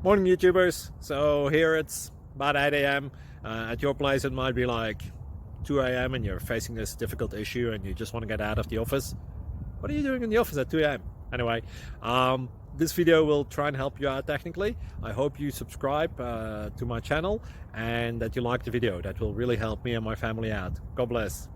Morning YouTubers. So here it's about 8 a.m. At your place it might be like 2 a.m. and you're facing this difficult issue and you just want to get out of the office. What are you doing in the office at 2 a.m.? Anyway, this video will try and help you out technically. I hope you subscribe to my channel and that you like the video. That will really help me and my family out. God bless.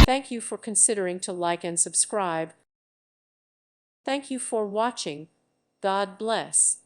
Thank you for considering to like and subscribe. Thank you for watching. God bless.